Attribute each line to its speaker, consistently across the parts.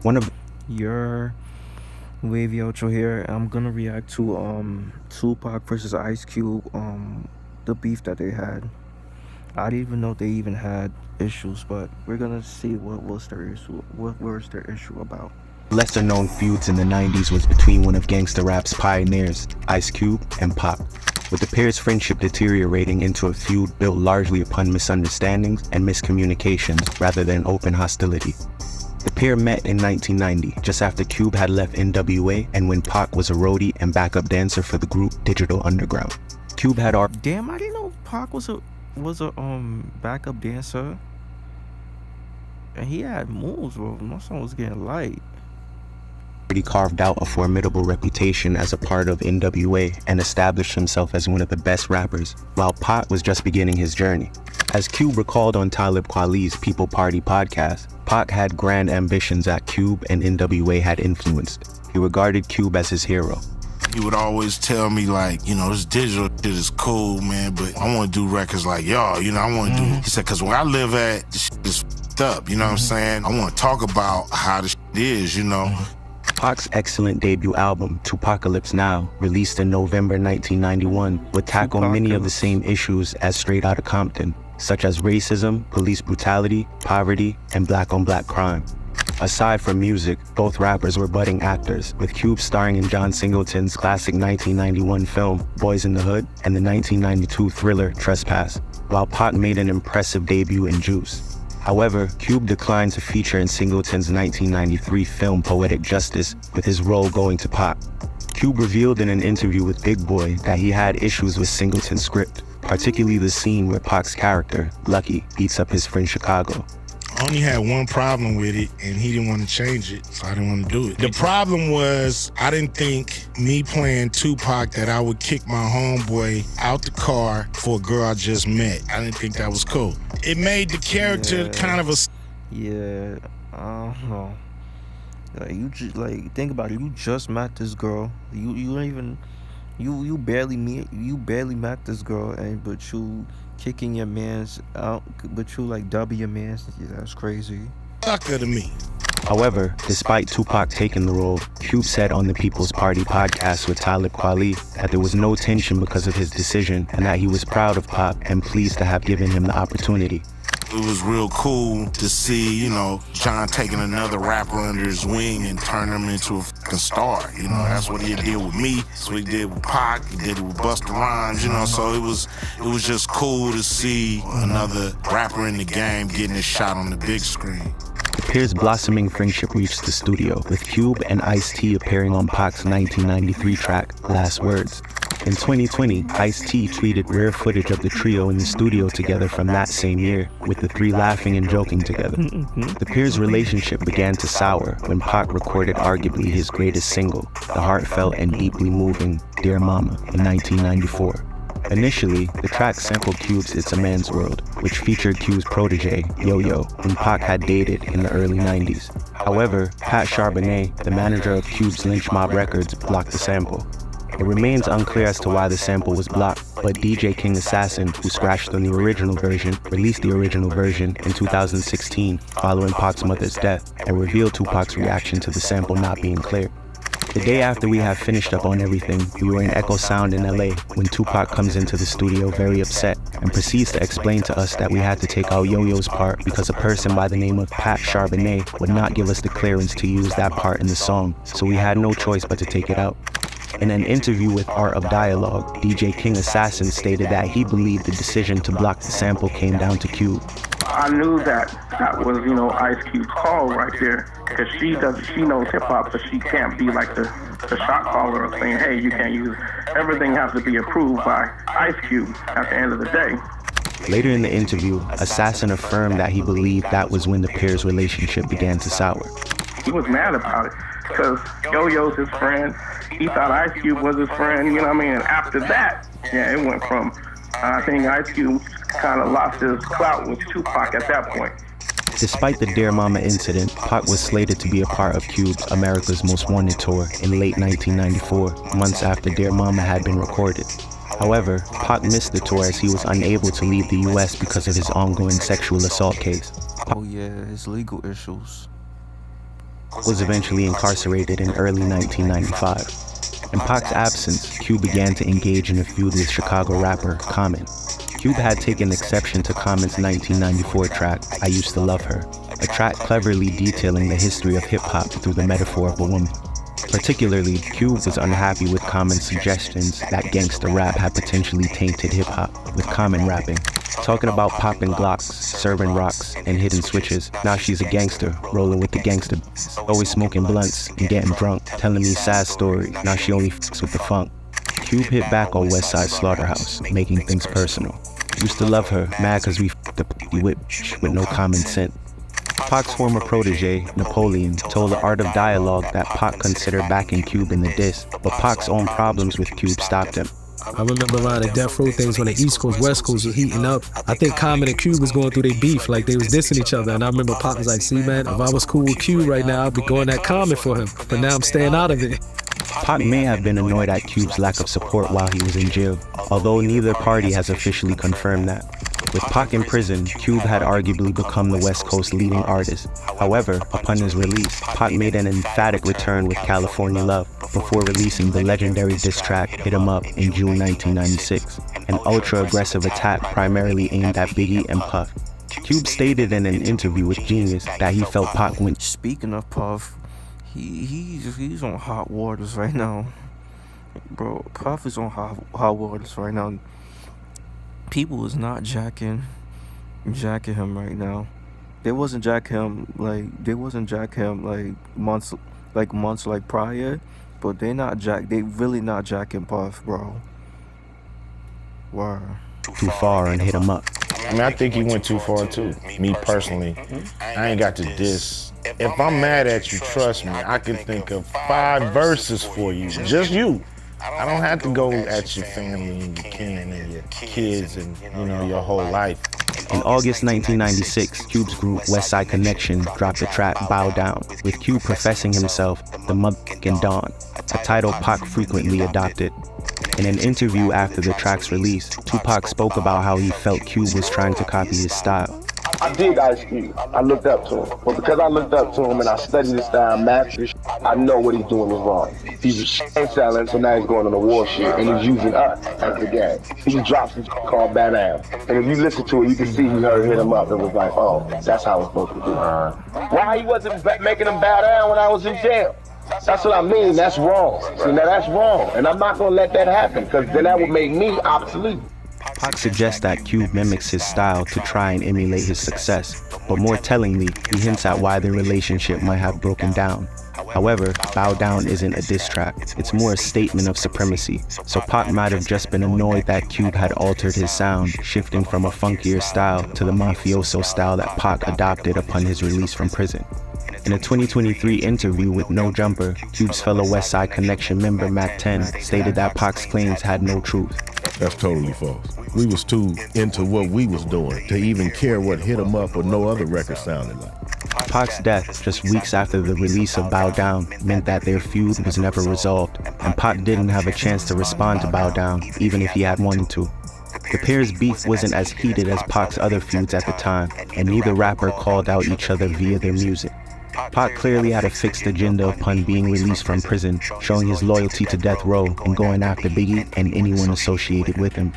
Speaker 1: One of your WavyOcho here. I'm gonna react to Tupac versus Ice Cube, the beef that they had. I didn't even know they even had issues, but we're gonna see what was their issue. What was their issue about?
Speaker 2: Lesser known feuds in the 90s was between one of gangsta rap's pioneers, Ice Cube, and Pac, with the pair's friendship deteriorating into a feud built largely upon misunderstandings and miscommunications rather than open hostility. The pair met in 1990, just after Cube had left NWA and when Pac was a roadie and backup dancer for the group Digital Underground. Cube had
Speaker 1: Damn, I didn't know Pac was a backup dancer, and he had moves, bro. My song was getting light.
Speaker 2: already carved out a formidable reputation as a part of NWA and established himself as one of the best rappers, while Pac was just beginning his journey. As Cube recalled on Talib Kweli's People Party podcast, Pac had grand ambitions that Cube and NWA had influenced. He regarded Cube as his hero.
Speaker 3: He would always tell me, like, this digital shit is cool, man, but I want to do records like y'all, I want to do. He said, because where I live at, this shit is f***ed up, you know what I'm saying? I want to talk about how the shit is,
Speaker 2: Pac's excellent debut album, Tupacalypse Now, released in November 1991, would tackle many of the same issues as Straight Outta Compton, such as racism, police brutality, poverty, and black-on-black crime. Aside from music, both rappers were budding actors, with Cube starring in John Singleton's classic 1991 film, Boys in the Hood, and the 1992 thriller, Trespass, while Pac made an impressive debut in Juice. However, Cube declined to feature in Singleton's 1993 film Poetic Justice, with his role going to Pac. Cube revealed in an interview with Big Boy that he had issues with Singleton's script, particularly the scene where Pac's character, Lucky, beats up his friend Chicago.
Speaker 3: I only had one problem with it, and he didn't want to change it, so I didn't want to do it. The problem was, I didn't think me playing Tupac that I would kick my homeboy out the car for a girl I just met. I didn't think that was cool. It made the character kind of a...
Speaker 1: Yeah, I don't know. Think about it. You just met this girl. You don't even... You barely met this girl, but you kicking your mans out, but you dubbing your mans. Yeah, that's crazy.
Speaker 3: Sucker to me.
Speaker 2: However, despite Tupac taking the role, Cube said on the People's Party podcast with Talib Kweli that there was no tension because of his decision and that he was proud of Pac and pleased to have given him the opportunity.
Speaker 3: It was real cool to see, John taking another rapper under his wing and turn him into a fucking star. That's what he did with me. That's what he did with Pac. He did it with Busta Rhymes, So it was just cool to see another rapper in the game getting a shot on the big screen.
Speaker 2: The pair's blossoming friendship reached the studio, with Cube and Ice-T appearing on Pac's 1993 track, Last Words. In 2020, Ice-T tweeted rare footage of the trio in the studio together from that same year, with the three laughing and joking together. The pair's relationship began to sour when Pac recorded arguably his greatest single, the heartfelt and deeply moving Dear Mama, in 1994. Initially, the track sampled Cube's It's a Man's World, which featured Cube's protege, Yo-Yo, whom Pac had dated in the early 90s. However, Pat Charbonnet, the manager of Cube's Lynch Mob Records, blocked the sample. It remains unclear as to why the sample was blocked, but DJ King Assassin, who scratched on the original version, released the original version in 2016 following Pac's mother's death and revealed Tupac's reaction to the sample not being cleared. The day after we had finished up on everything, we were in Echo Sound in LA when Tupac comes into the studio very upset and proceeds to explain to us that we had to take out Yo-Yo's part because a person by the name of Pat Charbonnet would not give us the clearance to use that part in the song, so we had no choice but to take it out. In an interview with Art of Dialogue, DJ King Assassin stated that he believed the decision to block the sample came down to Cube.
Speaker 4: I knew that was, Ice Cube's call right there, because she knows hip hop, so she can't be like the shot caller of saying, hey, you can't use, everything has to be approved by Ice Cube at the end of the day.
Speaker 2: Later in the interview, Assassin affirmed that he believed that was when the pair's relationship began to sour.
Speaker 4: He was mad about it, because Yo-Yo's his friend. He thought Ice Cube was his friend, And after that, it went from, I think Ice Cube kind of lost his clout with Tupac at that point.
Speaker 2: Despite the Dear Mama incident, Pac was slated to be a part of Cube's America's Most Wanted tour in late 1994, months after Dear Mama had been recorded. However, Pac missed the tour as he was unable to leave the US because of his ongoing sexual assault case.
Speaker 1: Oh yeah, his legal issues.
Speaker 2: was eventually incarcerated in early 1995. In Pac's absence, Cube began to engage in a feud with Chicago rapper Common. Cube had taken exception to Common's 1994 track, I Used to Love Her, a track cleverly detailing the history of hip-hop through the metaphor of a woman. Particularly, Cube was unhappy with Common's suggestions that gangsta rap had potentially tainted hip-hop, with Common rapping, talking about popping Glocks, serving rocks, and hitting switches. Now she's a gangster, rolling with the gangster, always smoking blunts and getting drunk, telling me sad stories. Now she only fucks with the funk. Cube hit back on Westside Slaughterhouse, making things personal. Used to love her, mad cause we f***ed the p***y whip with no common sense. Pac's former protege, Napoleon, told the Art of Dialogue that Pac considered backing Cube in the diss, but Pac's own problems with Cube stopped him.
Speaker 5: I remember around the Death Row things when the East Coast, West Coast was heating up. I think Common and Cube was going through their beef, like they was dissing each other. And I remember Pac was like, see man, if I was cool with Cube right now, I'd be going at Common for him. But now I'm staying out of it.
Speaker 2: Pac may have been annoyed at Cube's lack of support while he was in jail, although neither party has officially confirmed that. With Pac in prison, Cube had arguably become the West Coast leading artist. However, upon his release, Pac made an emphatic return with California Love before releasing the legendary diss track Hit 'Em Up in June 1996, an ultra-aggressive attack primarily aimed at Biggie and Puff. Cube stated in an interview with Genius that he felt Pac went.
Speaker 1: Speaking of Puff, he's on hot waters right now. Bro, Puff is on hot waters right now. People is not jacking him right now. They wasn't jack him like months like prior, but they really not jacking Puff, bro. Wow.
Speaker 2: Too far and hit him up.
Speaker 3: I mean, I think he went too far too. Me personally, I ain't got to diss. If I'm mad at you, trust me, I can think of 5 verses for you, just you. I don't have to go at your family and your kin and your kids and, your whole life.
Speaker 2: In August 1996, Cube's group Westside Connection dropped the track Bow Down, with Cube professing himself the motherfucking Don, a title Pac frequently adopted. In an interview after the track's release, Tupac spoke about how he felt Cube was trying to copy his style.
Speaker 6: I dig icecube. I looked up to him. But because I looked up to him and I studied his style, mastered his shit, I know what he's doing is wrong. He's a shit selling, so now he's going on a war shit, and he's using us as the gang. He drops his called Bad Am. And if you listen to it, you can see he heard Hit 'Em Up. It was like, oh, that's how it's supposed to be. Why he wasn't making him bow down when I was in jail? That's what I mean. That's wrong. See, now that's wrong. And I'm not going to let that happen, because then that would make me obsolete.
Speaker 2: Pac suggests that Cube mimics his style to try and emulate his success, but more tellingly, he hints at why their relationship might have broken down. However, Bow Down isn't a diss track, it's more a statement of supremacy, so Pac might have just been annoyed that Cube had altered his sound, shifting from a funkier style to the mafioso style that Pac adopted upon his release from prison. In a 2023 interview with No Jumper, Cube's fellow Westside Connection member Mac 10 stated that Pac's claims had no truth.
Speaker 7: That's totally false. We was too into what we was doing to even care what Hit 'Em Up or no other record sounded like.
Speaker 2: Pac's death, just weeks after the release of Bow Down, meant that their feud was never resolved, and Pac didn't have a chance to respond to Bow Down, even if he had wanted to. The pair's beef wasn't as heated as Pac's other feuds at the time, and neither rapper called out each other via their music. Pac clearly had a fixed agenda upon being released from prison, showing his loyalty to Death Row and going after Biggie and anyone associated with him.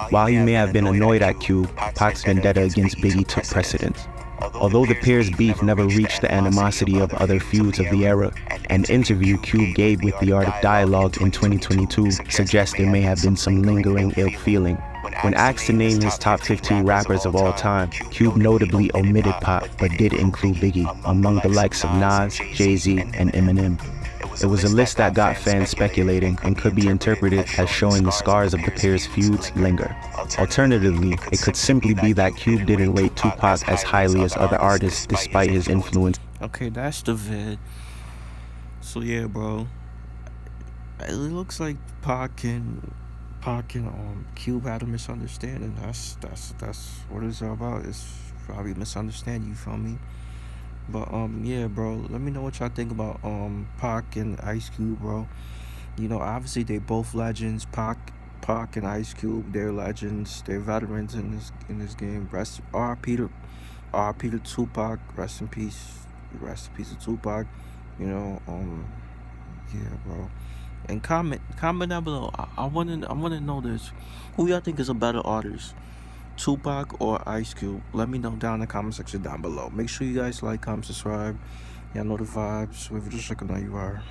Speaker 2: While he may have been annoyed at Cube, Pac's vendetta against Biggie took precedence. Although the pair's beef never reached the animosity of other feuds of the era, an interview Cube gave with the Art of Dialogue in 2022 suggests there may have been some lingering ill feeling. When asked to name his top 15 rappers of all time, Cube notably omitted Pac but did include Biggie, among the likes of Nas, Jay-Z, and Eminem. It was a list that got fans speculating and could be interpreted as showing the scars of the pair's feuds linger. Alternatively, it could simply be that Cube didn't rate Tupac as highly as other artists despite his influence.
Speaker 1: Okay, that's the vid. So yeah, bro. It looks like Pac and Cube had a misunderstanding. That's what it's all about. It's probably a misunderstanding, you feel me? But yeah, bro, let me know what y'all think about Pac and icecube, bro. Obviously they both legends. Pac and icecube, they're legends. They're veterans in this game. RP to Tupac. Rest in peace to Tupac. You know, yeah, bro. And comment down below. I wanna know this. Who y'all think is a better artist, Tupac or Ice Cube? Let me know down in the comment section down below. Make sure you guys like, comment, subscribe. Y'all know the vibes. WavyOcho, check out you are.